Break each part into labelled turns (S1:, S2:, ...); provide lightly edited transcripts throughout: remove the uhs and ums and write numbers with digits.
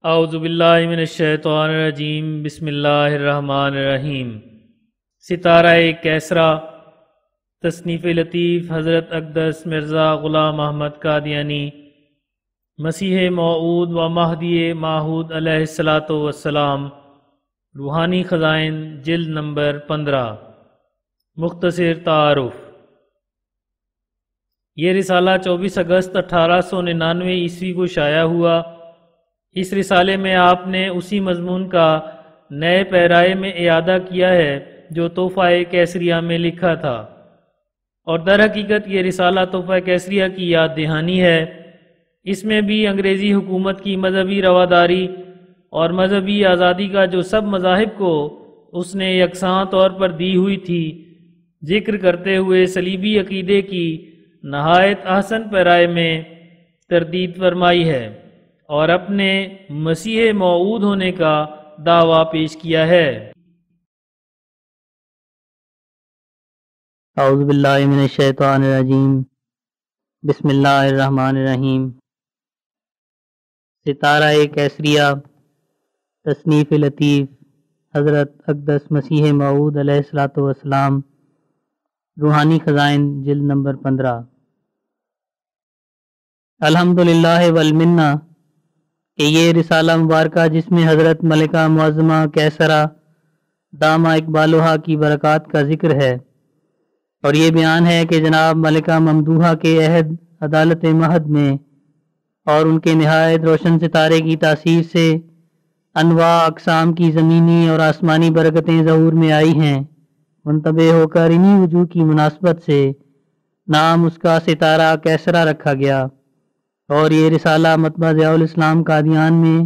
S1: اعوذ باللہ من الشیطان الرجیم، بسم اللہ الرحمن الرحیم۔ ستارہ کیسرا، تصنیف لطیف حضرت اقدس مرزا غلام احمد قادیانی، مسیح موعود و مہدی ماعود علیہ الصلاۃ والسلام، روحانی خزائن، جلد نمبر 15۔ مختصر تعارف۔ یہ رسالہ 24 اگست 1899 عیسوی کو شائع ہوا۔ اس رسالے میں آپ نے اسی مضمون کا نئے پیرائے میں اعادہ کیا ہے جو تحفہ کیسریہ میں لکھا تھا، اور در حقیقت یہ رسالہ تحفہ کیسریہ کی یاد دہانی ہے۔ اس میں بھی انگریزی حکومت کی مذہبی رواداری اور مذہبی آزادی کا جو سب مذاہب کو اس نے یکساں طور پر دی ہوئی تھی ذکر کرتے ہوئے صلیبی عقیدے کی نہایت احسن پیرائے میں تردید فرمائی ہے، اور اپنے مسیح موعود ہونے کا دعویٰ پیش کیا ہے۔
S2: اعوذ باللہ من الشیطان الرجیم، بسم اللہ الرحمن الرحیم۔ ستارہ کیسریہ، تصنیف لطیف حضرت اقدس مسیح موعود علیہ الصلاۃ والسلام، روحانی خزائن، جلد نمبر 15۔ الحمدللہ والمنہ کہ یہ رسالہ مبارکہ جس میں حضرت ملکہ معظمہ کیسرا دامہ اقبالہا کی برکات کا ذکر ہے، اور یہ بیان ہے کہ جناب ملکہ ممدوحہ کے عہد عدالت مہد میں اور ان کے نہایت روشن ستارے کی تاثیر سے انواع اقسام کی زمینی اور آسمانی برکتیں ظہور میں آئی ہیں، منتبہ ہو کر انہی وجوہ کی مناسبت سے نام اس کا ستارہ کیسرا رکھا گیا، اور یہ رسالہ مطبع ضیاء الاسلام قادیان میں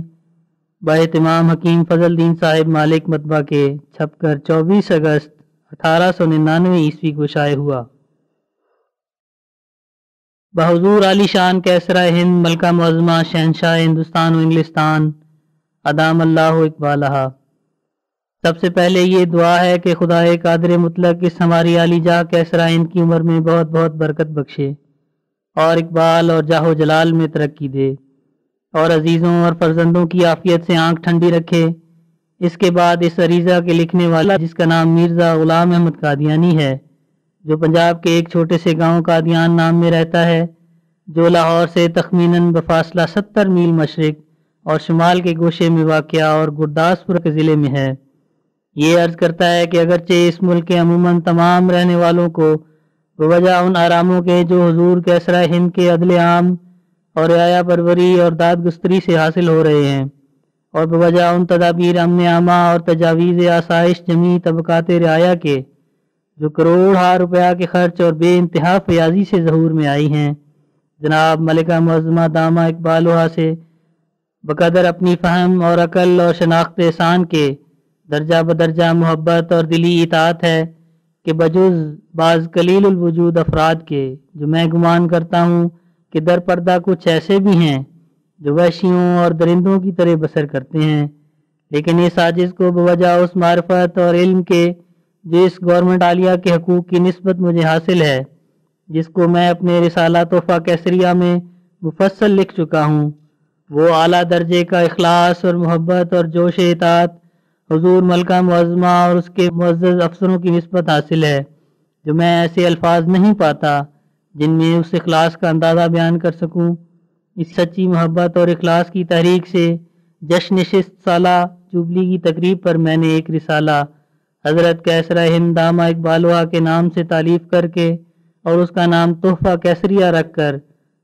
S2: باہتمام حکیم فضل الدین صاحب مالک مطبع کے چھپ کر 24 اگست 1899 عیسوی کو شائع ہوا۔ بحضور عالی شان کیسرا ہند ملکہ معظمہ شہنشاہ ہندوستان و انگلستان ادام اللہ اقبالہا، سب سے پہلے یہ دعا ہے کہ خدائے قادر مطلق اس ہماری عالی جاہ کیسرا ہند کی عمر میں بہت بہت برکت بخشے، اور اقبال اور جاہ و جلال میں ترقی دے، اور عزیزوں اور فرزندوں کی عافیت سے آنکھ ٹھنڈی رکھے۔ اس کے بعد اس عریضہ کے لکھنے والا جس کا نام مرزا غلام احمد قادیانی ہے، جو پنجاب کے ایک چھوٹے سے گاؤں قادیان نام میں رہتا ہے، جو لاہور سے تخمیناً بفاصلہ 70 میل مشرق اور شمال کے گوشے میں واقع اور گرداسپور کے ضلع میں ہے، یہ عرض کرتا ہے کہ اگرچہ اس ملک کے عموماً تمام رہنے والوں کو بوجہ ان آراموں کے جو حضور کیسرا ہند کے عدل عام اور رعایا پروری اور داد گستری سے حاصل ہو رہے ہیں، اور بوجہ ان تدابیر امن عامہ اور تجاویز آسائش جمیع طبقات رعایا کے جو کروڑ ہا روپیہ کے خرچ اور بے انتہا فیاضی سے ظہور میں آئی ہیں، جناب ملکہ معظمہ دامہ اقبالہا سے بقدر اپنی فہم اور عقل اور شناخت احسان کے درجہ بدرجہ محبت اور دلی اطاعت ہے کہ بجز بعض قلیل الوجود افراد کے جو میں گمان کرتا ہوں کہ در پردہ کچھ ایسے بھی ہیں جو وحشیوں اور درندوں کی طرح بسر کرتے ہیں، لیکن اس عاجز کو بوجہ اس معرفت اور علم کے جو اس گورنمنٹ عالیہ کے حقوق کی نسبت مجھے حاصل ہے، جس کو میں اپنے رسالہ تحفہ کیسریہ میں مفصل لکھ چکا ہوں، وہ اعلیٰ درجے کا اخلاص اور محبت اور جوش اطاعت حضور ملکہ معظمہ اور اس کے معزز افسروں کی نسبت حاصل ہے، جو میں ایسے الفاظ نہیں پاتا جن میں اس اخلاص کا اندازہ بیان کر سکوں۔ اس سچی محبت اور اخلاص کی تحریک سے جشن 60 سالہ جوبلی کی تقریب پر میں نے ایک رسالہ حضرت کیسرا ہند دامہ اقبالہا کے نام سے تالیف کر کے اور اس کا نام تحفہ کیسریہ رکھ کر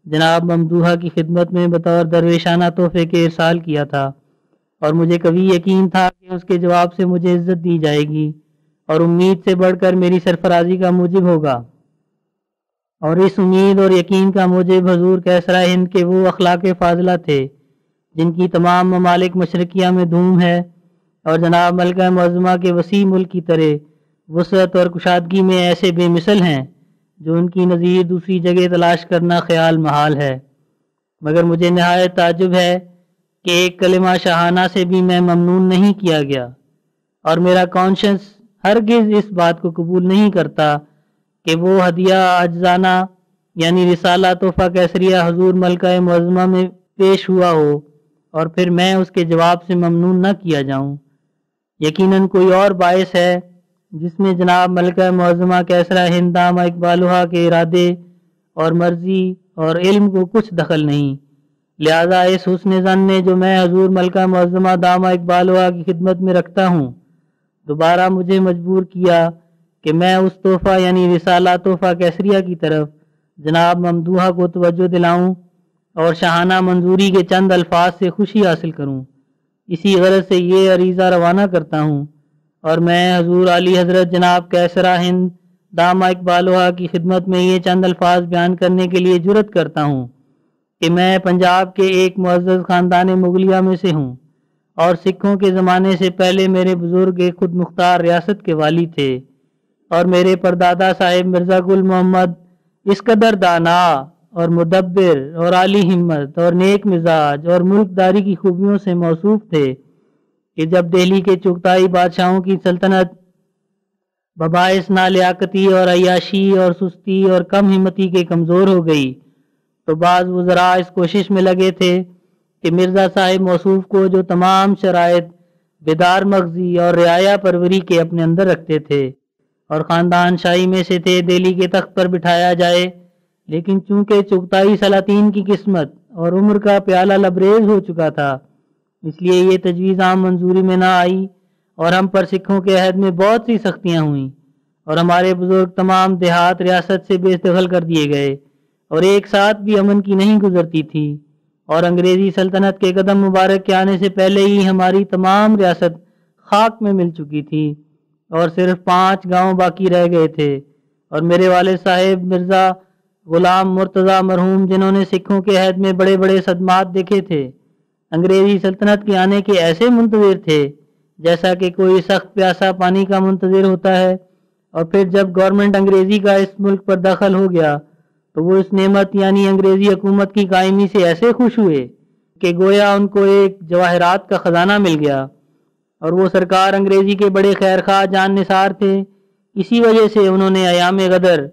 S2: جناب ممدوحہ کی خدمت میں بطور درویشانہ تحفے کے ارسال کیا تھا، اور مجھے کبھی یقین تھا کہ اس کے جواب سے مجھے عزت دی جائے گی اور امید سے بڑھ کر میری سرفرازی کا موجب ہوگا، اور اس امید اور یقین کا موجب حضور کیسرا ہند کے وہ اخلاق فاضلہ تھے جن کی تمام ممالک مشرقیہ میں دھوم ہے، اور جناب ملکہ معظمہ کے وسیع ملک کی طرح وسعت اور کشادگی میں ایسے بے مثل ہیں جو ان کی نظیر دوسری جگہ تلاش کرنا خیال محال ہے۔ مگر مجھے نہایت تعجب ہے کہ ایک کلمہ شاہانہ سے بھی میں ممنون نہیں کیا گیا، اور میرا کانشنس ہرگز اس بات کو قبول نہیں کرتا کہ وہ ہدیہ عاجزانہ یعنی رسالہ تحفہ کیسریہ حضور ملکہ معظمہ میں پیش ہوا ہو اور پھر میں اس کے جواب سے ممنون نہ کیا جاؤں۔ یقیناً کوئی اور باعث ہے جس میں جناب ملکہ معظمہ کیسرا ہند دامہ اقبالہ کے ارادے اور مرضی اور علم کو کچھ دخل نہیں، لہذا اس حسن ظن نے جو میں حضور ملکہ معظمہ دامہ اقبالہ کی خدمت میں رکھتا ہوں دوبارہ مجھے مجبور کیا کہ میں اس تحفہ یعنی رسالہ تحفہ کیسریہ کی طرف جناب ممدوحہ کو توجہ دلاؤں اور شاہانہ منظوری کے چند الفاظ سے خوشی حاصل کروں۔ اسی غرض سے یہ عریضہ روانہ کرتا ہوں اور میں حضور اعلی حضرت جناب کیسرا ہند دامہ اقبالہ کی خدمت میں یہ چند الفاظ بیان کرنے کے لیے جرت کرتا ہوں کہ میں پنجاب کے ایک معزز خاندان مغلیہ میں سے ہوں اور سکھوں کے زمانے سے پہلے میرے بزرگ ایک خود مختار ریاست کے والی تھے اور میرے پردادا صاحب مرزا گل محمد اس قدر دانا اور مدبر اور عالی ہمت اور نیک مزاج اور ملک داری کی خوبیوں سے موصوف تھے کہ جب دہلی کے چغتائی بادشاہوں کی سلطنت بباعث نالیاقتی اور عیاشی اور سستی اور کم ہمتی کے کمزور ہو گئی تو بعض وزراء اس کوشش میں لگے تھے کہ مرزا صاحب موصوف کو جو تمام شرائط بیدار مغزی اور رعایا پروری کے اپنے اندر رکھتے تھے اور خاندان شاہی میں سے تھے دہلی کے تخت پر بٹھایا جائے، لیکن چونکہ چغتائی سلاطین کی قسمت اور عمر کا پیالہ لبریز ہو چکا تھا اس لیے یہ تجویز عام منظوری میں نہ آئی اور ہم پر سکھوں کے عہد میں بہت سی سختیاں ہوئیں اور ہمارے بزرگ تمام دیہات ریاست سے بے دخل کر دیے گئے اور ایک ساتھ بھی امن کی نہیں گزرتی تھی اور انگریزی سلطنت کے قدم مبارک کے آنے سے پہلے ہی ہماری تمام ریاست خاک میں مل چکی تھی اور صرف 5 گاؤں باقی رہ گئے تھے اور میرے والد صاحب مرزا غلام مرتضیٰ مرحوم جنہوں نے سکھوں کے عہد میں بڑے بڑے صدمات دیکھے تھے انگریزی سلطنت کے آنے کے ایسے منتظر تھے جیسا کہ کوئی سخت پیاسا پانی کا منتظر ہوتا ہے، اور پھر جب گورنمنٹ انگریزی کا اس ملک پر دخل ہو گیا تو وہ اس نعمت یعنی انگریزی حکومت کی قائمی سے ایسے خوش ہوئے کہ گویا ان کو ایک جواہرات کا خزانہ مل گیا، اور وہ سرکار انگریزی کے بڑے خیرخواہ جان نثار تھے۔ اسی وجہ سے انہوں نے ایام غدر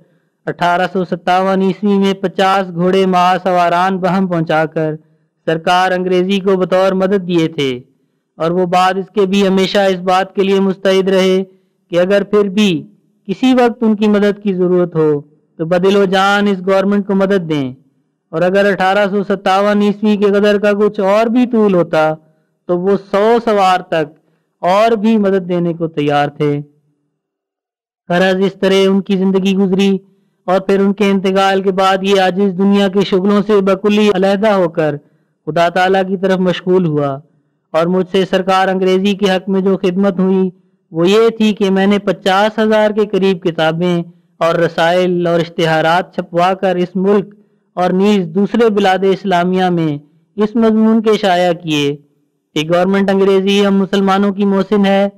S2: 1857 عیسوی میں 50 گھوڑے ماہ سواران بہم پہنچا کر سرکار انگریزی کو بطور مدد دیے تھے، اور وہ بعد اس کے بھی ہمیشہ اس بات کے لیے مستعد رہے کہ اگر پھر بھی کسی وقت ان کی مدد کی ضرورت ہو تو بدل و جان اس گورنمنٹ کو مدد دیں، اور اگر 1857 عیسوی کے غدر کا کچھ اور بھی طول ہوتا تو وہ 100 سوار تک اور بھی مدد دینے کو تیار تھے۔ غرض اس طرح ان کی زندگی گزری اور پھر ان کے انتقال کے بعد یہ عاجز دنیا کے شغلوں سے بکلی علیحدہ ہو کر خدا تعالیٰ کی طرف مشغول ہوا، اور مجھ سے سرکار انگریزی کے حق میں جو خدمت ہوئی وہ یہ تھی کہ میں نے 50,000 کے قریب کتابیں اور رسائل اور اشتہارات چھپوا کر اس ملک اور نیز دوسرے بلاد اسلامیہ میں اس مضمون کے شائع کیے کہ گورنمنٹ انگریزی ہم مسلمانوں کی محسن ہے،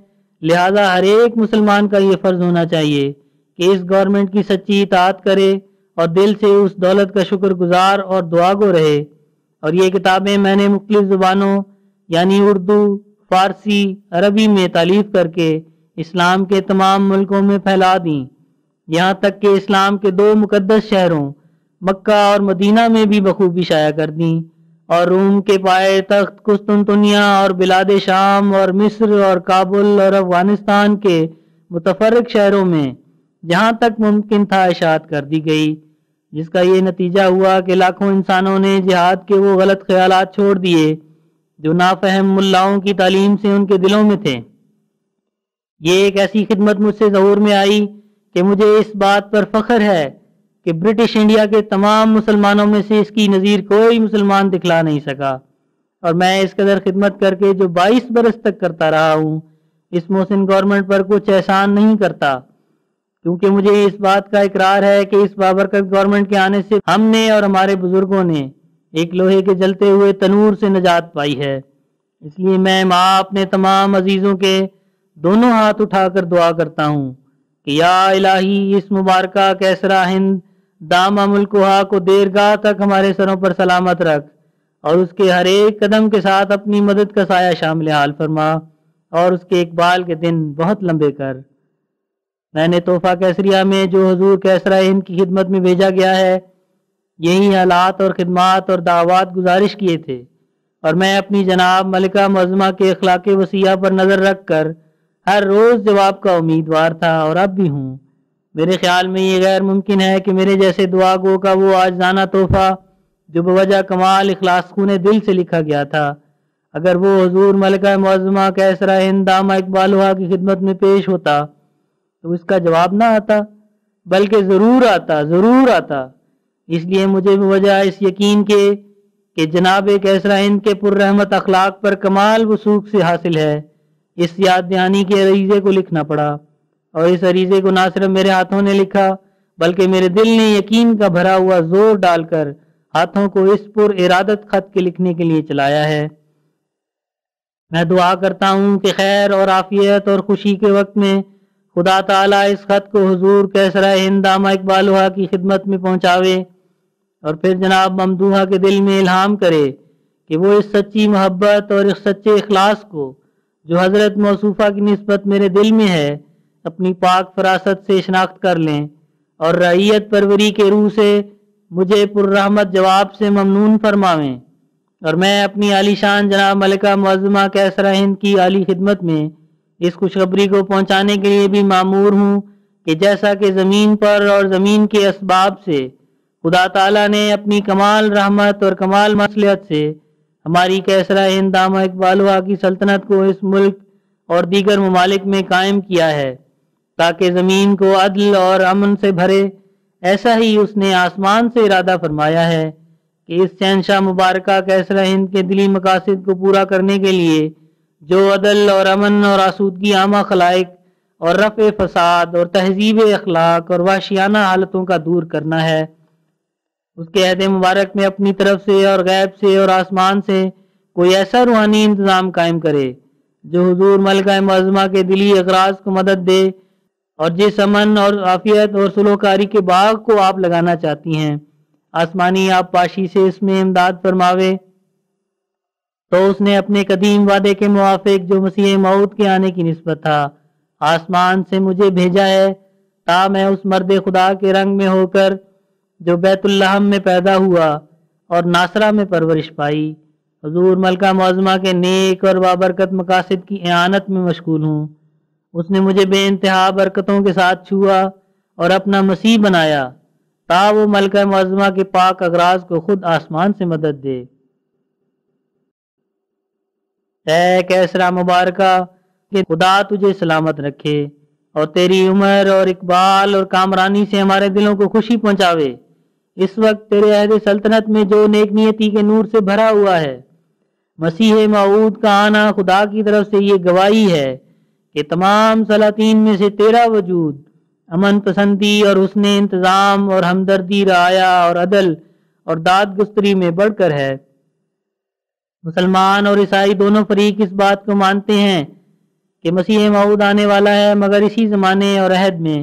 S2: لہذا ہر ایک مسلمان کا یہ فرض ہونا چاہیے کہ اس گورنمنٹ کی سچی اطاعت کرے اور دل سے اس دولت کا شکر گزار اور دعا گو رہے۔ اور یہ کتابیں میں نے مختلف زبانوں یعنی اردو، فارسی، عربی میں تالیف کر کے اسلام کے تمام ملکوں میں پھیلا دیں، یہاں تک کہ اسلام کے 2 مقدس شہروں مکہ اور مدینہ میں بھی بخوبی شائع کر دیں، اور روم کے پائے تخت قسطنطنیہ اور بلاد شام اور مصر اور کابل اور افغانستان کے متفرق شہروں میں جہاں تک ممکن تھا اشاعت کر دی گئی، جس کا یہ نتیجہ ہوا کہ لاکھوں انسانوں نے جہاد کے وہ غلط خیالات چھوڑ دیے جو نافہم ملاؤں کی تعلیم سے ان کے دلوں میں تھے۔ یہ ایک ایسی خدمت مجھ سے ظہور میں آئی کہ مجھے اس بات پر فخر ہے کہ برٹش انڈیا کے تمام مسلمانوں میں سے اس کی نظیر کوئی مسلمان دکھلا نہیں سکا، اور میں اس قدر خدمت کر کے جو 22 برس تک کرتا رہا ہوں اس محسن گورنمنٹ پر کچھ احسان نہیں کرتا، کیونکہ مجھے اس بات کا اقرار ہے کہ اس بابرکت گورنمنٹ کے آنے سے ہم نے اور ہمارے بزرگوں نے ایک لوہے کے جلتے ہوئے تنور سے نجات پائی ہے۔ اس لیے میں ماں اپنے تمام عزیزوں کے دونوں ہاتھ اٹھا کر دعا کرتا ہوں کہ یا الہی اس مبارکہ کیسرا ہند دامہ ملکوہا کو دیر گاہ تک ہمارے سروں پر سلامت رکھ، اور اس کے ہر ایک قدم کے ساتھ اپنی مدد کا سایہ شامل حال فرما، اور اس کے اقبال کے دن بہت لمبے کر۔ میں نے تحفہ کیسریہ میں جو حضور کیسرا ہند کی خدمت میں بھیجا گیا ہے یہی حالات اور خدمات اور دعوات گزارش کیے تھے، اور میں اپنی جناب ملکہ معظمہ کے اخلاق وسیعہ پر نظر رکھ کر ہر روز جواب کا امیدوار تھا اور اب بھی ہوں۔ میرے خیال میں یہ غیر ممکن ہے کہ میرے جیسے دعا گو کا وہ عاجزانہ تحفہ جو بوجہ کمال اخلاص خون دل سے لکھا گیا تھا، اگر وہ حضور ملکہ معظمہ کیسرا ہند دامہ اقبالہ کی خدمت میں پیش ہوتا تو اس کا جواب نہ آتا، بلکہ ضرور آتا، ضرور آتا۔ اس لیے مجھے بوجہ اس یقین کے کہ جناب کیسرا ہند کے پر رحمت اخلاق پر کمال وثوق سے حاصل ہے، اس یاد دہانی کے عریضے کو لکھنا پڑا، اور اس عریضے کو نہ صرف میرے ہاتھوں نے لکھا بلکہ میرے دل نے یقین کا بھرا ہوا زور ڈال کر ہاتھوں کو اس پر ارادت خط کے لکھنے کے لیے چلایا ہے۔ میں دعا کرتا ہوں کہ خیر اور عافیت اور خوشی کے وقت میں خدا تعالیٰ اس خط کو حضور کیسرا ہند دامہ اقبالہ کی خدمت میں پہنچاوے، اور پھر جناب ممدوحہ کے دل میں الہام کرے کہ وہ اس سچی محبت اور اس سچے اخلاص کو جو حضرت موصوفہ کی نسبت میرے دل میں ہے اپنی پاک فراست سے شناخت کر لیں، اور رعیت پروری کے روح سے مجھے پر رحمت جواب سے ممنون فرماویں، اور میں اپنی عالی شان جناب ملکہ معظمہ کیسرا ہند کی عالی خدمت میں اس خوشخبری کو پہنچانے کے لیے بھی مامور ہوں کہ جیسا کہ زمین پر اور زمین کے اسباب سے خدا تعالیٰ نے اپنی کمال رحمت اور کمال مصلحت سے ہماری کیسرا ہند دامہ اقبالہ کی سلطنت کو اس ملک اور دیگر ممالک میں قائم کیا ہے تاکہ زمین کو عدل اور امن سے بھرے، ایسا ہی اس نے آسمان سے ارادہ فرمایا ہے کہ اس شہنشاہ مبارکہ کیسرا ہند کے دلی مقاصد کو پورا کرنے کے لیے جو عدل اور امن اور آسودگی عامہ خلائق اور رفع فساد اور تہذیب اخلاق اور وحشیانہ حالتوں کا دور کرنا ہے، اس کے عہد مبارک میں اپنی طرف سے اور غیب سے اور آسمان سے کوئی ایسا روحانی انتظام قائم کرے جو حضور ملکہ معظمہ کے دلی اغراض کو مدد دے، اور جس امن اور عافیت اور سلوکاری کے باغ کو آپ لگانا چاہتی ہیں آسمانی آپ پاشی سے اس میں امداد فرماوے۔ تو اس نے اپنے قدیم وعدے کے موافق جو مسیح موعود کے آنے کی نسبت تھا آسمان سے مجھے بھیجا ہے تا میں اس مرد خدا کے رنگ میں ہو کر جو بیت اللحم میں پیدا ہوا اور ناصرہ میں پرورش پائی حضور ملکہ معظمہ کے نیک اور بابرکت مقاصد کی اعانت میں مشغول ہوں۔ اس نے مجھے بے انتہا برکتوں کے ساتھ چھوا اور اپنا مسیح بنایا تا وہ ملکہ معظمہ کے پاک اغراض کو خود آسمان سے مدد دے۔ اے کیسرا مبارکہ کہ خدا تجھے سلامت رکھے اور تیری عمر اور اقبال اور کامرانی سے ہمارے دلوں کو خوشی پہنچاوے۔ اس وقت تیرے عہد سلطنت میں جو نیک نیتی کے نور سے بھرا ہوا ہے، مسیح موعود کا آنا خدا کی طرف سے یہ گواہی ہے کہ تمام سلاطین میں سے تیرا وجود امن پسندی اور حسن انتظام اور ہمدردی رعایا اور عدل اور داد گستری میں بڑھ کر ہے۔ مسلمان اور عیسائی دونوں فریق اس بات کو مانتے ہیں کہ مسیح موعود آنے والا ہے، مگر اسی زمانے اور عہد میں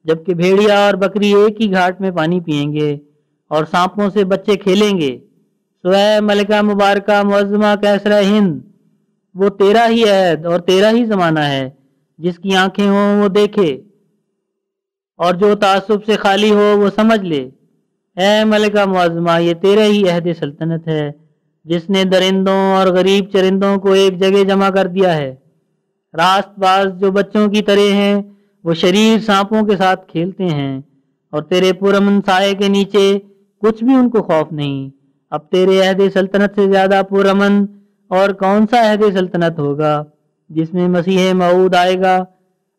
S2: جبکہ بھیڑیا اور بکری ایک ہی گھاٹ میں پانی پئیں گے اور سانپوں سے بچے کھیلیں گے۔ سو اے ملکہ مبارکہ معظمہ کیسرا ہند، وہ تیرا ہی عہد اور تیرا ہی زمانہ ہے، جس کی آنکھیں ہوں وہ دیکھے اور جو تعصب سے خالی ہو وہ سمجھ لے۔ اے ملکہ معظمہ، یہ تیرا ہی عہد سلطنت ہے جس نے درندوں اور غریب چرندوں کو ایک جگہ جمع کر دیا ہے۔ راست باز جو بچوں کی طرح ہیں وہ شریر سانپوں کے ساتھ کھیلتے ہیں، اور تیرے پرامن سائے کے نیچے کچھ بھی ان کو خوف نہیں۔ اب تیرے عہد سلطنت سے زیادہ پرامن اور کون سا عہد سلطنت ہوگا جس میں مسیح موعود آئے گا؟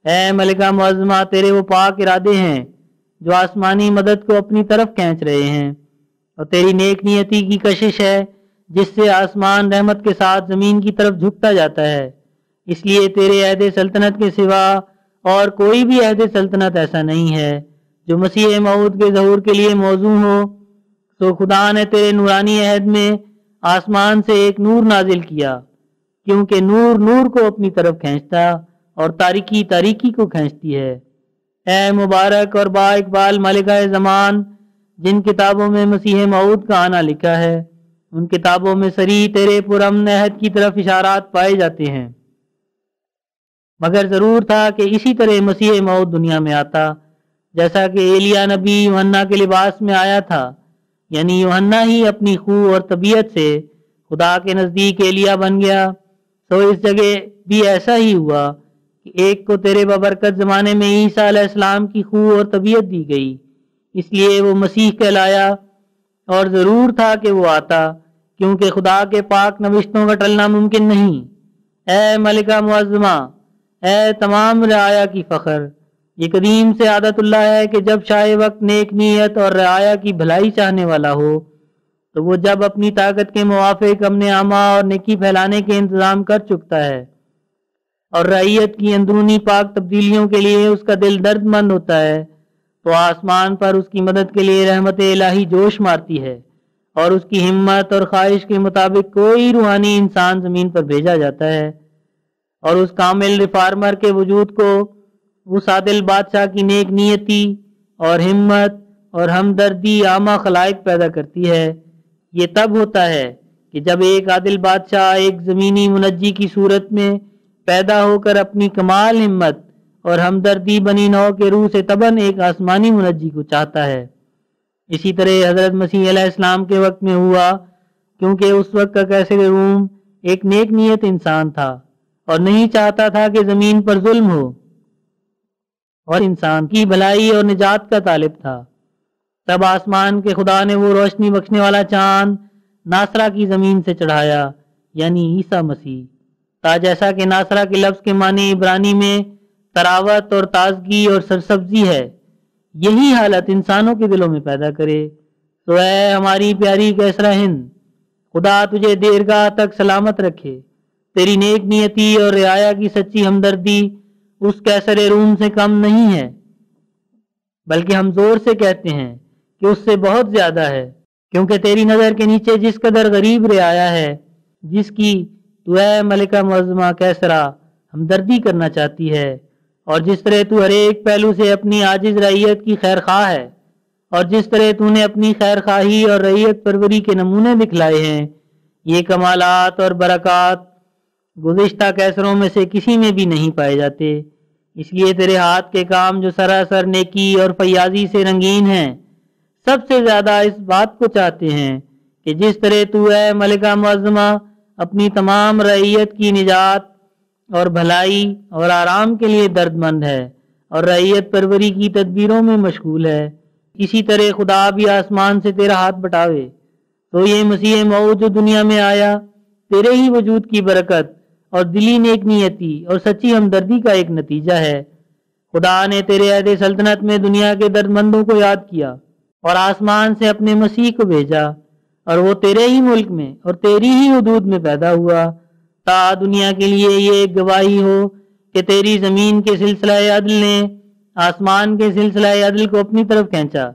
S2: اے ملکہ معظمہ، تیرے وہ پاک ارادے ہیں جو آسمانی مدد کو اپنی طرف کھینچ رہے ہیں، اور تیری نیک نیتی کی کشش ہے جس سے آسمان رحمت کے ساتھ زمین کی طرف جھکتا جاتا ہے۔ اس لیے تیرے عہد سلطنت کے سوا اور کوئی بھی عہد سلطنت ایسا نہیں ہے جو مسیح موعود کے ظہور کے لیے موزوں ہو۔ تو خدا نے تیرے نورانی عہد میں آسمان سے ایک نور نازل کیا، کیونکہ نور نور کو اپنی طرف کھینچتا اور تاریکی تاریکی کو کھینچتی ہے۔ اے مبارک اور با اقبال ملکہ زمان، جن کتابوں میں مسیح موعود کا آنا لکھا ہے، ان کتابوں میں سری تیرے پرامن عہد کی طرف اشارات پائے جاتے ہیں، مگر ضرور تھا کہ اسی طرح مسیح موعود دنیا میں آتا جیسا کہ ایلیا نبی یوحنا کے لباس میں آیا تھا، یعنی یوحنا ہی اپنی خو اور طبیعت سے خدا کے نزدیک ایلیا بن گیا، تو اس جگہ بھی ایسا ہی ہوا کہ ایک کو تیرے بابرکت زمانے میں عیسیٰ علیہ السلام کی خو اور طبیعت دی گئی، اس لیے وہ مسیح کہلایا، اور ضرور تھا کہ وہ آتا، کیونکہ خدا کے پاک نوشتوں کا ٹلنا ممکن نہیں۔ اے ملکہ معظمہ، اے تمام رعایا کی فخر، یہ قدیم سے عادت اللہ ہے کہ جب شاہ وقت نیک نیت اور رعایا کی بھلائی چاہنے والا ہو تو وہ جب اپنی طاقت کے موافق امن عامہ اور نیکی پھیلانے کے انتظام کر چکتا ہے اور رعیت کی اندرونی پاک تبدیلیوں کے لیے اس کا دل درد مند ہوتا ہے، تو آسمان پر اس کی مدد کے لیے رحمت الہی جوش مارتی ہے اور اس کی ہمت اور خواہش کے مطابق کوئی روحانی انسان زمین پر بھیجا جاتا ہے، اور اس کامل ریفارمر کے وجود کو اس عادل بادشاہ کی نیک نیتی اور ہمت اور ہمدردی عامہ خلائق پیدا کرتی ہے۔ یہ تب ہوتا ہے کہ جب ایک عادل بادشاہ ایک زمینی منجی کی صورت میں پیدا ہو کر اپنی کمال ہمت اور ہمدردی بنی نوع کے روح سے تباً ایک آسمانی منجی کو چاہتا ہے۔ اسی طرح حضرت مسیح علیہ السلام کے وقت میں ہوا، کیونکہ اس وقت کا کیسر روم ایک نیک نیت انسان تھا اور نہیں چاہتا تھا کہ زمین پر ظلم ہو، اور انسان کی بھلائی اور نجات کا طالب تھا۔ تب آسمان کے خدا نے وہ روشنی بخشنے والا چاند ناصرہ کی زمین سے چڑھایا، یعنی عیسیٰ مسیح، تا جیسا کہ ناصرہ کے لفظ کے معنی عبرانی میں تراوت اور تازگی اور سرسبزی ہے، یہی حالت انسانوں کے دلوں میں پیدا کرے۔ تو اے ہماری پیاری کیسرا ہند، خدا تجھے دیرگاہ تک سلامت رکھے۔ تیری نیک نیتی اور رعایا کی سچی ہمدردی اس کیسر روم سے کم نہیں ہے، بلکہ ہم زور سے کہتے ہیں کہ اس سے بہت زیادہ ہے، کیونکہ تیری نظر کے نیچے جس قدر غریب رعایا ہے جس کی تو اے ملکہ معظمہ کیسرا ہمدردی کرنا چاہتی ہے، اور جس طرح تو ہر ایک پہلو سے اپنی عاجز رعیت کی خیر خواہ ہے، اور جس طرح تو نے اپنی خیر خواہی اور رعیت پروری کے نمونے دکھلائے ہیں، یہ کمالات اور برکات گزشتہ کیسروں میں سے کسی میں بھی نہیں پائے جاتے۔ اس لیے تیرے ہاتھ کے کام جو سراسر نیکی اور فیاضی سے رنگین ہیں، سب سے زیادہ اس بات کو چاہتے ہیں کہ جس طرح تو اے ملکہ معظمہ اپنی تمام رعیت کی نجات اور بھلائی اور آرام کے لیے درد مند ہے اور رعیت پروری کی تدبیروں میں مشغول ہے، اسی طرح خدا بھی آسمان سے تیرا ہاتھ بٹاوے۔ تو یہ مسیح موعود جو دنیا میں آیا تیرے ہی وجود کی برکت اور دلی نیک نیتی اور سچی ہمدردی کا ایک نتیجہ ہے۔ خدا نے تیرے عہد سلطنت میں دنیا کے درد مندوں کو یاد کیا اور آسمان سے اپنے مسیح کو بھیجا، اور وہ تیرے ہی ملک میں اور تیری ہی حدود میں پیدا ہوا، تا دنیا کے لیے یہ ایک گواہی ہو کہ تیری زمین کے سلسلہ عدل نے آسمان کے سلسلہ عدل کو اپنی طرف کھینچا،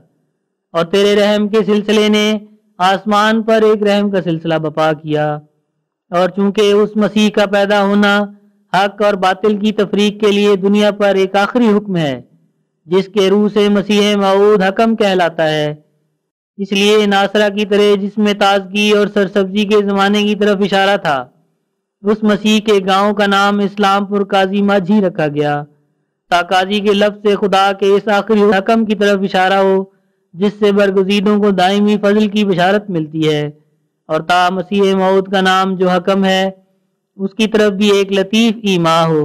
S2: اور تیرے رحم کے سلسلے نے آسمان پر ایک رحم کا سلسلہ بپا کیا۔ اور چونکہ اس مسیح کا پیدا ہونا حق اور باطل کی تفریق کے لیے دنیا پر ایک آخری حکم ہے، جس کے روح سے مسیح موعود حکم کہلاتا ہے، اس لیے ناصرہ کی طرح جس میں تازگی اور سرسبزی کے زمانے کی طرف اشارہ تھا، اس مسیح کے گاؤں کا نام اسلام پور قاضی ماجھی رکھا گیا، تا قاضی کے لفظ سے خدا کے اس آخری حکم کی طرف اشارہ ہو جس سے برگزیدوں کو دائمی فضل کی بشارت ملتی ہے، اور تا مسیح موعود کا نام جو حکم ہے اس کی طرف بھی ایک لطیف ایما ہو۔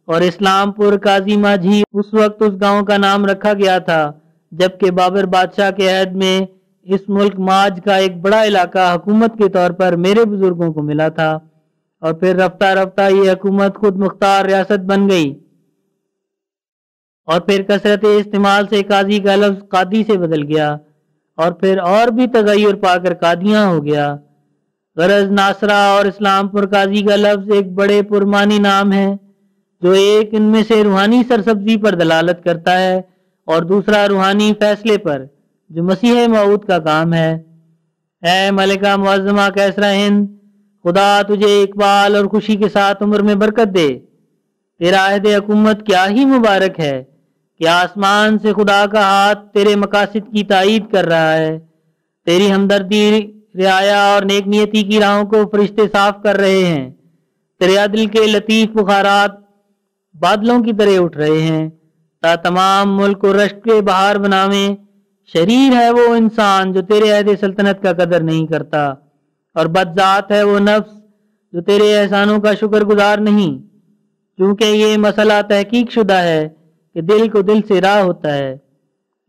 S2: اور اسلام پور قاضی ماجھی اس وقت اس گاؤں کا نام رکھا گیا تھا جبکہ بابر بادشاہ کے عہد میں اس ملک ماج کا ایک بڑا علاقہ حکومت کے طور پر میرے بزرگوں کو ملا تھا، اور پھر رفتہ رفتہ یہ حکومت خود مختار ریاست بن گئی، اور پھر کثرت استعمال سے قاضی کا لفظ قادی سے بدل گیا، اور پھر اور بھی تغیر پا کر قادیاں ہو گیا۔ غرض ناصرہ اور اسلام پور قاضی کا لفظ ایک بڑے پرمانی نام ہے، جو ایک ان میں سے روحانی سرسبزی پر دلالت کرتا ہے اور دوسرا روحانی فیصلے پر جو مسیح موعود کا کام ہے۔ اے ملکہ معظمہ کیسرا ہند، خدا تجھے اقبال اور خوشی کے ساتھ عمر میں برکت دے۔ تیرا عہد حکومت کیا ہی مبارک ہے کہ آسمان سے خدا کا ہاتھ تیرے مقاصد کی تائید کر رہا ہے۔ تیری ہمدردی، رعایا اور نیک نیتی کی راہوں کو فرشتے صاف کر رہے ہیں۔ تیرے عدل کے لطیف بخارات بادلوں کی طرح اٹھ رہے ہیں، تا تمام ملک کو رشک کے بہار بناویں۔ شریر ہے وہ انسان جو تیرے عہد سلطنت کا قدر نہیں کرتا، اور بدذات ہے وہ نفس جو تیرے احسانوں کا شکر گزار نہیں، چونکہ یہ مسئلہ تحقیق شدہ ہے کہ دل کو دل سے راہ ہوتا ہے،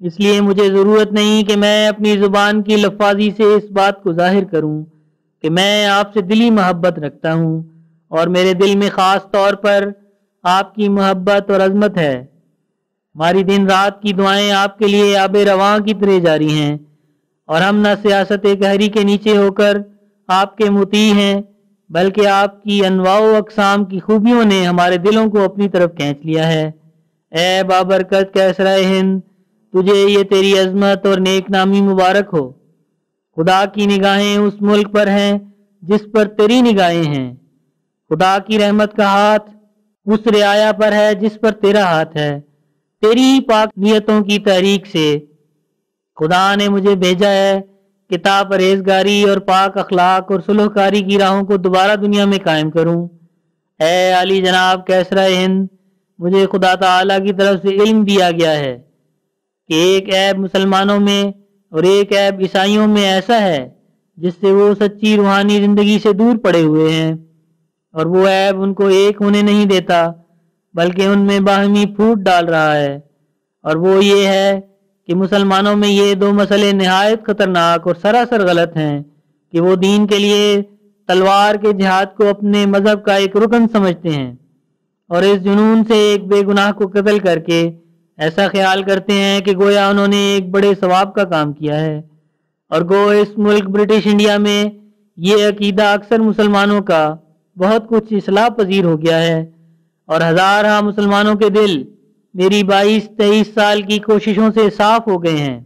S2: اس لیے مجھے ضرورت نہیں کہ میں اپنی زبان کی لفاظی سے اس بات کو ظاہر کروں کہ میں آپ سے دلی محبت رکھتا ہوں اور میرے دل میں خاص طور پر آپ کی محبت اور عظمت ہے۔ ہماری دن رات کی دعائیں آپ کے لیے آب رواں کی طرح جاری ہیں، اور ہم نہ سیاست قہری کے نیچے ہو کر آپ کے مطیع ہیں، بلکہ آپ کی انواع و اقسام کی خوبیوں نے ہمارے دلوں کو اپنی طرف کھینچ لیا ہے۔ اے بابرکت کیسرا ہند، تجھے یہ تیری عظمت اور نیک نامی مبارک ہو۔ خدا کی نگاہیں اس ملک پر ہیں جس پر تیری نگاہیں ہیں، خدا کی رحمت کا ہاتھ اس رعایا پر ہے جس پر تیرا ہاتھ ہے۔ تیری پاک نیتوں کی تحریک سے خدا نے مجھے بھیجا ہے کہ تا پرہیزگاری اور پاک اخلاق اور صلح کاری کی راہوں کو دوبارہ دنیا میں قائم کروں۔ اے علی جناب کیسرا ہند، مجھے خدا تعالیٰ کی طرف سے علم دیا گیا ہے کہ ایک عیب مسلمانوں میں اور ایک عیب عیسائیوں میں ایسا ہے جس سے وہ سچی روحانی زندگی سے دور پڑے ہوئے ہیں، اور وہ عیب ان کو ایک ہونے نہیں دیتا بلکہ ان میں باہمی پھوٹ ڈال رہا ہے، اور وہ یہ ہے کہ مسلمانوں میں یہ دو مسئلے نہایت خطرناک اور سراسر غلط ہیں کہ وہ دین کے لیے تلوار کے جہاد کو اپنے مذہب کا ایک رکن سمجھتے ہیں، اور اس جنون سے ایک بے گناہ کو قتل کر کے ایسا خیال کرتے ہیں کہ گویا انہوں نے ایک بڑے ثواب کا کام کیا ہے۔ اور گو اس ملک برٹش انڈیا میں یہ عقیدہ اکثر مسلمانوں کا بہت کچھ اصلاح پذیر ہو گیا ہے، اور ہزارہ مسلمانوں کے دل میری 22-23 سال کی کوششوں سے صاف ہو گئے ہیں۔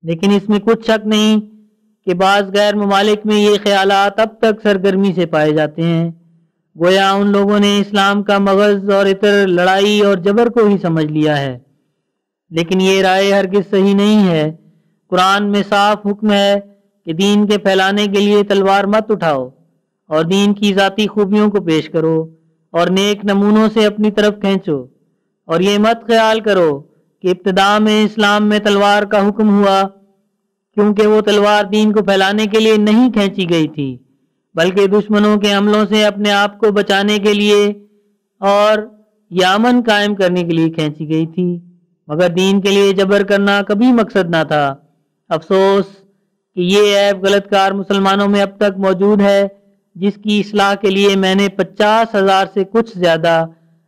S2: لیکن اس میں کچھ شک نہیں کہ بعض غیر ممالک میں یہ خیالات اب تک سرگرمی سے پائے جاتے ہیں، گویا ان لوگوں نے اسلام کا مغز اور عطر لڑائی اور جبر کو ہی سمجھ لیا ہے، لیکن یہ رائے ہرگز صحیح نہیں ہے۔ قرآن میں صاف حکم ہے کہ دین کے پھیلانے کے لیے تلوار مت اٹھاؤ، اور دین کی ذاتی خوبیوں کو پیش کرو اور نیک نمونوں سے اپنی طرف کھینچو، اور یہ مت خیال کرو کہ ابتدا میں اسلام میں تلوار کا حکم ہوا کیونکہ وہ تلوار دین کو پھیلانے کے لیے نہیں کھینچی گئی تھی بلکہ دشمنوں کے حملوں سے اپنے آپ کو بچانے کے لیے اور یامن قائم کرنے کے لیے کھینچی گئی تھی، مگر دین کے لیے جبر کرنا کبھی مقصد نہ تھا۔ افسوس کہ یہ عیب غلط کار مسلمانوں میں اب تک موجود ہے جس کی اصلاح کے لیے میں نے 50,000 سے کچھ زیادہ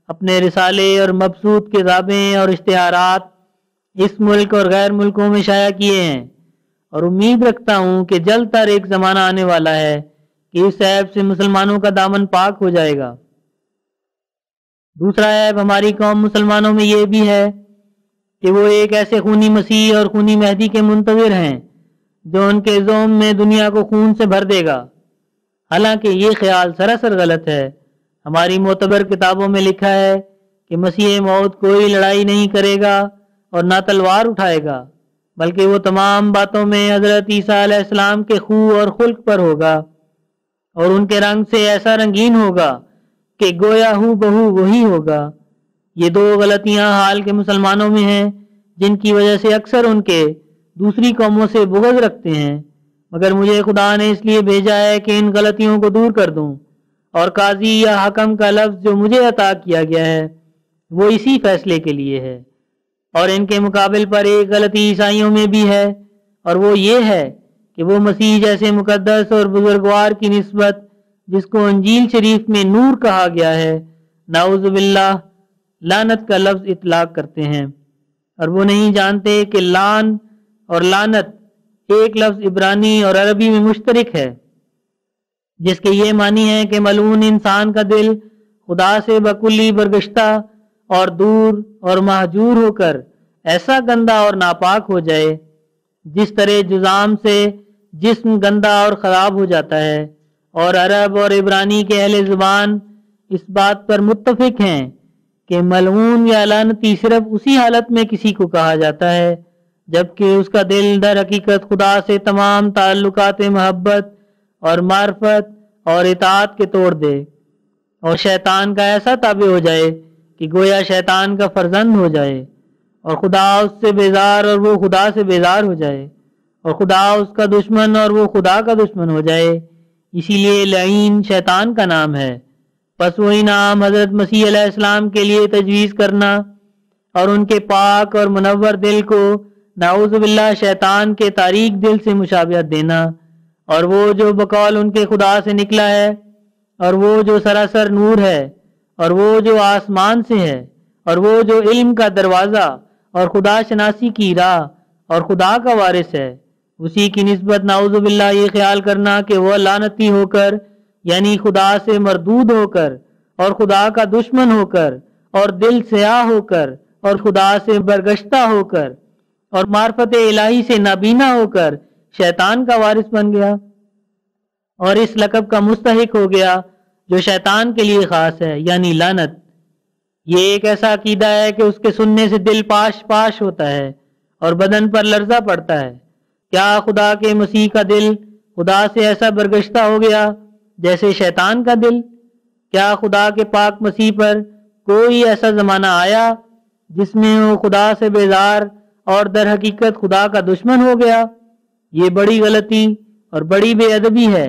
S2: اپنے رسالے اور مبسوط کتابیں اور اشتہارات اس ملک اور غیر ملکوں میں شائع کیے ہیں، اور امید رکھتا ہوں کہ جلد تر ایک زمانہ آنے والا ہے کہ اس عیب سے مسلمانوں کا دامن پاک ہو جائے گا۔ دوسرا عیب ہماری قوم مسلمانوں میں یہ بھی ہے کہ وہ ایک ایسے خونی مسیح اور خونی مہدی کے منتظر ہیں جو ان کے زوم میں دنیا کو خون سے بھر دے گا، حالانکہ یہ خیال سراسر غلط ہے۔ ہماری معتبر کتابوں میں لکھا ہے کہ مسیح موعود کوئی لڑائی نہیں کرے گا اور نہ تلوار اٹھائے گا، بلکہ وہ تمام باتوں میں حضرت عیسیٰ علیہ السلام کے خو اور خلق پر ہوگا، اور ان کے رنگ سے ایسا رنگین ہوگا کہ گویا ہو بہو وہی ہوگا۔ یہ دو غلطیاں حال کے مسلمانوں میں ہیں جن کی وجہ سے اکثر ان کے دوسری قوموں سے بغض رکھتے ہیں، مگر مجھے خدا نے اس لیے بھیجا ہے کہ ان غلطیوں کو دور کر دوں، اور قاضی یا حکم کا لفظ جو مجھے عطا کیا گیا ہے وہ اسی فیصلے کے لیے ہے۔ اور ان کے مقابل پر ایک غلطی عیسائیوں میں بھی ہے، اور وہ یہ ہے کہ وہ مسیح جیسے مقدس اور بزرگوار کی نسبت جس کو انجیل شریف میں نور کہا گیا ہے، نعوذ باللہ، لعنت کا لفظ اطلاق کرتے ہیں، اور وہ نہیں جانتے کہ لعن اور لعنت ایک لفظ عبرانی اور عربی میں مشترک ہے جس کے یہ معنی ہے کہ ملعون انسان کا دل خدا سے بکلی برگشتہ اور دور اور مہجور ہو کر ایسا گندا اور ناپاک ہو جائے جس طرح جزام سے جسم گندا اور خراب ہو جاتا ہے۔ اور عرب اور عبرانی کے اہل زبان اس بات پر متفق ہیں کہ ملعون یا لعنتی صرف اسی حالت میں کسی کو کہا جاتا ہے جبکہ اس کا دل در حقیقت خدا سے تمام تعلقات محبت اور معرفت اور اطاعت کے توڑ دے اور شیطان کا ایسا تابع ہو جائے کہ گویا شیطان کا فرزند ہو جائے، اور خدا اس سے بیزار اور وہ خدا سے بیزار ہو جائے، اور خدا اس کا دشمن اور وہ خدا کا دشمن ہو جائے، اسی لیے لعین شیطان کا نام ہے۔ پس وہی نام حضرت مسیح علیہ السلام کے لیے تجویز کرنا اور ان کے پاک اور منور دل کو نعوذ باللہ شیطان کے تاریک دل سے مشابہت دینا، اور وہ جو بقول ان کے خدا سے نکلا ہے، اور وہ جو سراسر نور ہے، اور وہ جو آسمان سے ہے، اور وہ جو علم کا دروازہ اور خدا شناسی کی راہ اور خدا کا وارث ہے، اسی کی نسبت نعوذ باللہ یہ خیال کرنا کہ وہ لعنتی ہو کر، یعنی خدا سے مردود ہو کر اور خدا کا دشمن ہو کر اور دل سیاہ ہو کر اور خدا سے برگشتہ ہو کر اور معرفت الہی سے نابینا ہو کر شیطان کا وارث بن گیا اور اس لقب کا مستحق ہو گیا جو شیطان کے لیے خاص ہے، یعنی لعنت۔ یہ ایک ایسا عقیدہ ہے کہ اس کے سننے سے دل پاش پاش ہوتا ہے اور بدن پر لرزہ پڑتا ہے۔ کیا خدا کے مسیح کا دل خدا سے ایسا برگشتہ ہو گیا جیسے شیطان کا دل؟ کیا خدا کے پاک مسیح پر کوئی ایسا زمانہ آیا جس میں وہ خدا سے بیزار اور در حقیقت خدا کا دشمن ہو گیا؟ یہ بڑی غلطی اور بڑی بے ادبی ہے۔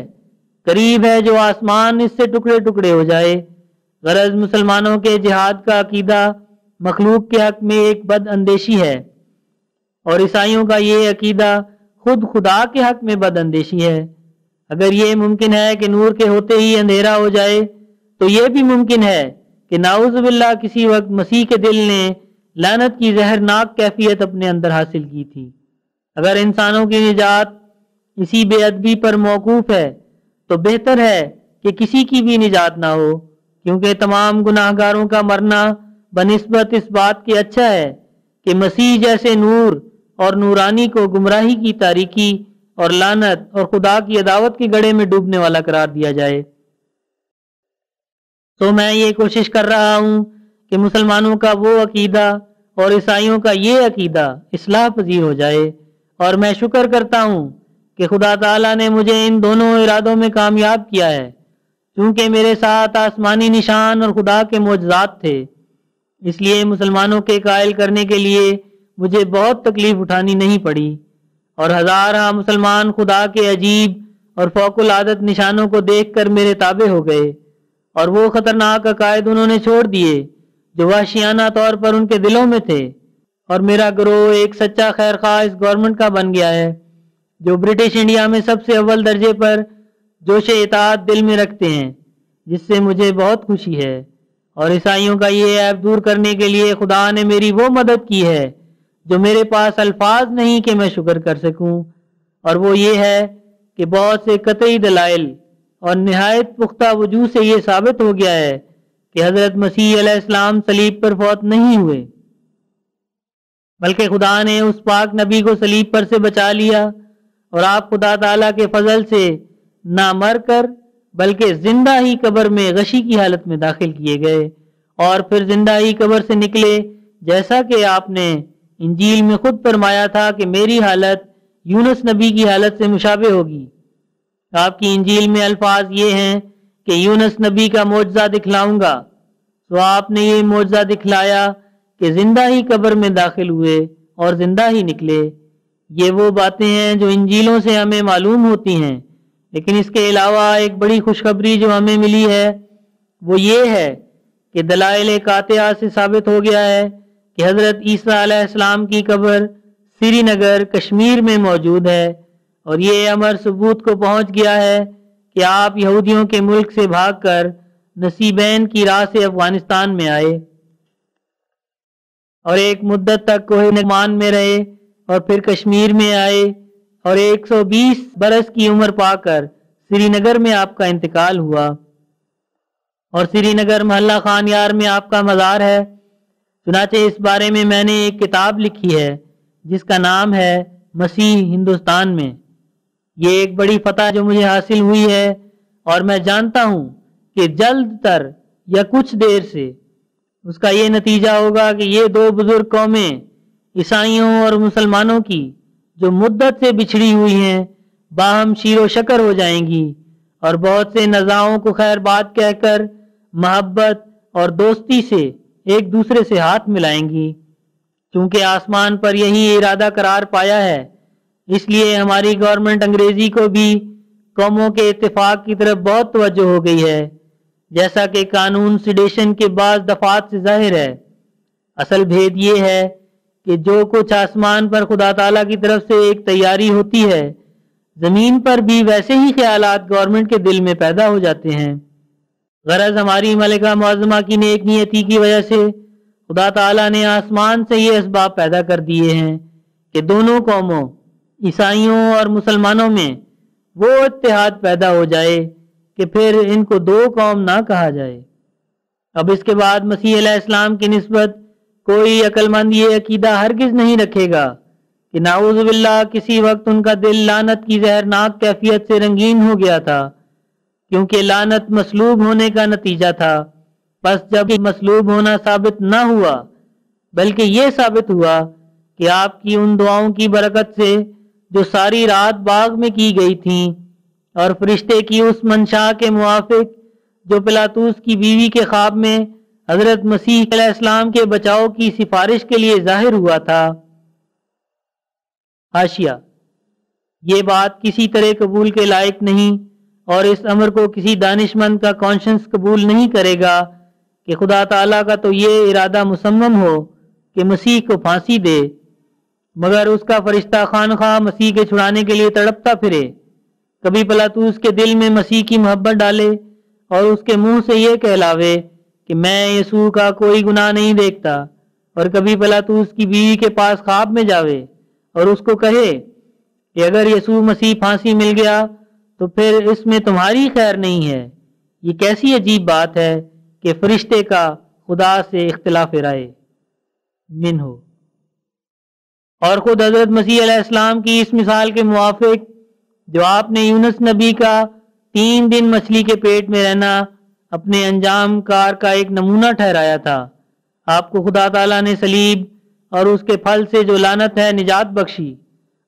S2: قریب ہے جو آسمان اس سے ٹکڑے ٹکڑے ہو جائے۔ غرض مسلمانوں کے جہاد کا عقیدہ مخلوق کے حق میں ایک بد اندیشی ہے، اور عیسائیوں کا یہ عقیدہ خود خدا کے حق میں بد اندیشی ہے۔ اگر یہ ممکن ہے کہ نور کے ہوتے ہی اندھیرا ہو جائے، تو یہ بھی ممکن ہے کہ نعوذ باللہ کسی وقت مسیح کے دل نے لعنت کی زہرناک کیفیت اپنے اندر حاصل کی تھی۔ اگر انسانوں کی نجات اسی بے ادبی پر موقوف ہے تو بہتر ہے کہ کسی کی بھی نجات نہ ہو، کیونکہ تمام گناہ گاروں کا مرنا بنسبت اس بات کے اچھا ہے کہ مسیح جیسے نور اور نورانی کو گمراہی کی تاریکی اور لعنت اور خدا کی عداوت کے گڑھے میں ڈوبنے والا قرار دیا جائے۔ تو میں یہ کوشش کر رہا ہوں کہ مسلمانوں کا وہ عقیدہ اور عیسائیوں کا یہ عقیدہ اصلاح پذیر ہو جائے، اور میں شکر کرتا ہوں کہ خدا تعالیٰ نے مجھے ان دونوں ارادوں میں کامیاب کیا ہے، چونکہ میرے ساتھ آسمانی نشان اور خدا کے معجزات تھے۔ اس لیے مسلمانوں کے قائل کرنے کے لیے مجھے بہت تکلیف اٹھانی نہیں پڑی، اور ہزارہ مسلمان خدا کے عجیب اور فوق العادت نشانوں کو دیکھ کر میرے تابع ہو گئے، اور وہ خطرناک عقائد انہوں نے چھوڑ دیے جو وحشیانہ طور پر ان کے دلوں میں تھے، اور میرا گروہ ایک سچا خیر خواہ اس گورنمنٹ کا بن گیا ہے جو برٹش انڈیا میں سب سے اول درجے پر جوش اطاعت دل میں رکھتے ہیں، جس سے مجھے بہت خوشی ہے۔ اور عیسائیوں کا یہ عیب دور کرنے کے لیے خدا نے میری وہ مدد کی ہے جو میرے پاس الفاظ نہیں کہ میں شکر کر سکوں، اور وہ یہ ہے کہ بہت سے قطعی دلائل اور نہایت پختہ وجوہ سے یہ ثابت ہو گیا ہے کہ حضرت مسیح علیہ السلام صلیب پر فوت نہیں ہوئے، بلکہ خدا نے اس پاک نبی کو صلیب پر سے بچا لیا، اور آپ خدا تعالیٰ کے فضل سے نہ مر کر بلکہ زندہ ہی قبر میں غشی کی حالت میں داخل کیے گئے، اور پھر زندہ ہی قبر سے نکلے، جیسا کہ آپ نے انجیل میں خود فرمایا تھا کہ میری حالت یونس نبی کی حالت سے مشابہ ہوگی۔ آپ کی انجیل میں الفاظ یہ ہیں کہ یونس نبی کا معجزہ دکھلاؤں گا، تو آپ نے یہ معجزہ دکھلایا کہ زندہ ہی قبر میں داخل ہوئے اور زندہ ہی نکلے۔ یہ وہ باتیں ہیں جو انجیلوں سے ہمیں معلوم ہوتی ہیں، لیکن اس کے علاوہ ایک بڑی خوشخبری جو ہمیں ملی ہے وہ یہ ہے کہ دلائل قاطعہ سے ثابت ہو گیا ہے کہ حضرت عیسیٰ علیہ السلام کی قبر سری نگر کشمیر میں موجود ہے، اور یہ امر ثبوت کو پہنچ گیا ہے کہ آپ یہودیوں کے ملک سے بھاگ کر نصیبین کی راہ سے افغانستان میں آئے اور ایک مدت تک کوہ نعمان میں رہے، اور پھر کشمیر میں آئے، اور 120 برس کی عمر پا کر سری نگر میں آپ کا انتقال ہوا، اور سری نگر محلہ خان یار میں آپ کا مزار ہے۔ چنانچہ اس بارے میں میں نے ایک کتاب لکھی ہے جس کا نام ہے مسیح ہندوستان میں۔ یہ ایک بڑی فتح جو مجھے حاصل ہوئی ہے، اور میں جانتا ہوں کہ جلد تر یا کچھ دیر سے اس کا یہ نتیجہ ہوگا کہ یہ دو بزرگ قومیں عیسائیوں اور مسلمانوں کی جو مدت سے بچھڑی ہوئی ہیں باہم شیر و شکر ہو جائیں گی، اور بہت سے نزاعوں کو خیر بات کہہ کر محبت اور دوستی سے ایک دوسرے سے ہاتھ ملائیں گی، چونکہ آسمان پر یہی ارادہ قرار پایا ہے۔ اس لیے ہماری گورنمنٹ انگریزی کو بھی قوموں کے اتفاق کی طرف بہت توجہ ہو گئی ہے، جیسا کہ قانون سیڈیشن کے بعض دفعات سے ظاہر ہے۔ اصل بھید یہ ہے کہ جو کچھ آسمان پر خدا تعالیٰ کی طرف سے ایک تیاری ہوتی ہے، زمین پر بھی ویسے ہی خیالات گورنمنٹ کے دل میں پیدا ہو جاتے ہیں۔ غرض ہماری ملکہ معظمہ کی نیک نیتی کی وجہ سے خدا تعالیٰ نے آسمان سے یہ اسباب پیدا کر دیے ہیں کہ دونوں قوموں عیسائیوں اور مسلمانوں میں وہ اتحاد پیدا ہو جائے کہ پھر ان کو دو قوم نہ کہا جائے۔ اب اس کے بعد مسیح علیہ السلام کی نسبت کوئی عقل مند یہ عقیدہ ہرگز نہیں رکھے گا کہ نعوذ باللہ کسی وقت ان کا دل لعنت کی زہرناک کیفیت سے رنگین ہو گیا تھا، کیونکہ لعنت مصلوب ہونے کا نتیجہ تھا۔ بس جب مصلوب ہونا ثابت نہ ہوا بلکہ یہ ثابت ہوا کہ آپ کی ان دعاؤں کی برکت سے جو ساری رات باغ میں کی گئی تھیں اور فرشتے کی اس منشا کے موافق جو پلاطوس کی بیوی کے خواب میں حضرت مسیح علیہ السلام کے بچاؤ کی سفارش کے لیے ظاہر ہوا تھا۔ حاشیہ: یہ بات کسی طرح قبول کے لائق نہیں اور اس امر کو کسی دانش مند کا کانشنس قبول نہیں کرے گا کہ خدا تعالیٰ کا تو یہ ارادہ مصمم ہو کہ مسیح کو پھانسی دے، مگر اس کا فرشتہ خواہ مسیح کے چھڑانے کے لیے تڑپتا پھرے، کبھی پلاطوس کے دل میں مسیح کی محبت ڈالے اور اس کے منہ سے یہ کہلاوے کہ میں یسوع کا کوئی گناہ نہیں دیکھتا، اور کبھی پلاطوس کی بیوی کے پاس خواب میں جاوے اور اس کو کہے کہ اگر یسوع مسیح پھانسی مل گیا تو پھر اس میں تمہاری خیر نہیں ہے۔ یہ کیسی عجیب بات ہے کہ فرشتے کا خدا سے اختلاف رائے۔ منہ اور خود حضرت مسیح علیہ السلام کی اس مثال کے موافق جو آپ نے یونس نبی کا 3 دن مچھلی کے پیٹ میں رہنا اپنے انجام کار کا ایک نمونہ ٹھہرایا تھا، آپ کو خدا تعالیٰ نے صلیب اور اس کے پھل سے جو لعنت ہے نجات بخشی،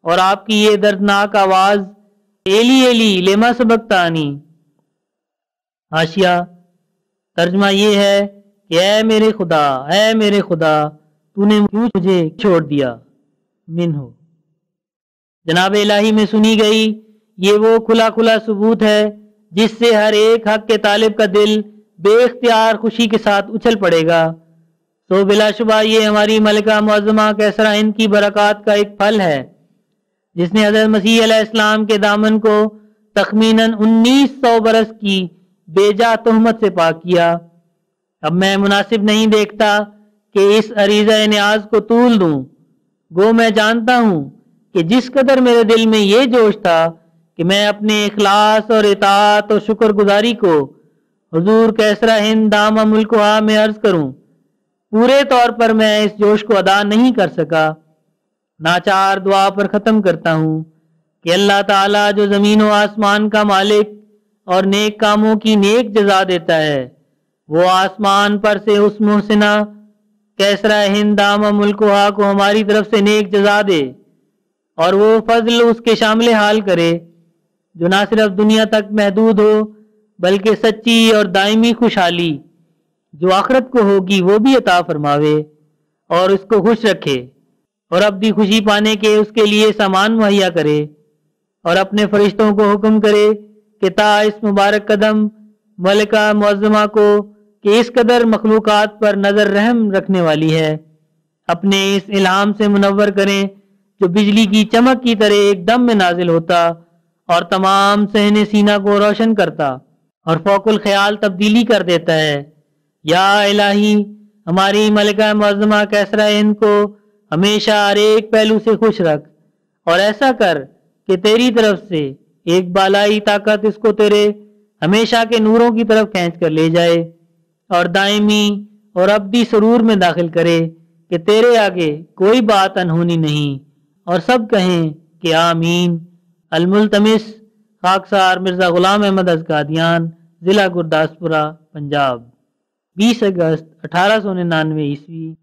S2: اور آپ کی یہ دردناک آواز ایلی ایلی لما سبقتانی۔ حاشیہ: ترجمہ یہ ہے کہ اے میرے خدا، اے میرے خدا، تو نے کیوں مجھے چھوڑ دیا۔ منہ جناب الہی میں سنی گئی یہ وہ کھلا کھلا ثبوت ہے جس سے ہر ایک حق کے طالب کا دل بے اختیار خوشی کے ساتھ اچھل پڑے گا۔ تو بلا شبہ یہ ہماری ملکہ معظمہ کیسرا ہند کی برکات کا ایک پھل ہے جس نے حضرت مسیح علیہ السلام کے دامن کو تخمیناً 1900 برس کی بے جا تہمت سے پاک کیا۔ اب میں مناسب نہیں دیکھتا کہ اس عریضہ نیاز کو طول دوں، گو میں جانتا ہوں کہ جس قدر میرے دل میں یہ جوش تھا کہ میں اپنے اخلاص اور اطاعت اور شکر گزاری کو حضور کیسرا ہند دامہ ملکہ میں عرض کروں، پورے طور پر میں اس جوش کو ادا نہیں کر سکا۔ ناچار دعا پر ختم کرتا ہوں کہ اللہ تعالیٰ جو زمین و آسمان کا مالک اور نیک کاموں کی نیک جزا دیتا ہے، وہ آسمان پر سے اس محسنہ کیسرا ہند دامہ ملکہ کو ہماری طرف سے نیک جزا دے، اور وہ فضل اس کے شامل حال کرے جو نہ صرف دنیا تک محدود ہو بلکہ سچی اور دائمی خوشحالی جو آخرت کو ہوگی وہ بھی عطا فرماوے اور اس کو خوش رکھے، اور ابدی خوشی پانے کے اس کے لیے سامان مہیا کرے، اور اپنے فرشتوں کو حکم کرے کہ تا اس مبارک قدم ملکہ معظمہ کو کہ اس قدر مخلوقات پر نظر رحم رکھنے والی ہے، اپنے اس الہام سے منور کریں جو بجلی کی چمک کی طرح ایک دم میں نازل ہوتا اور تمام صحن سینہ کو روشن کرتا اور فوق الخیال تبدیلی کر دیتا ہے۔ یا الہی ہماری ملکہ معظمہ کیسرا ہند کو ہمیشہ ہر ایک پہلو سے خوش رکھ، اور ایسا کر کہ تیری طرف سے ایک بالائی طاقت اس کو تیرے ہمیشہ کے نوروں کی طرف کھینچ کر لے جائے اور دائمی اور ابدی سرور میں داخل کرے کہ تیرے آگے کوئی بات انہونی نہیں، اور سب کہیں کہ آمین۔ الملتمس خاکسار مرزا غلام احمد از قادیان، ضلع گرداسپورہ، پنجاب، 20 اگست 1899 عیسوی۔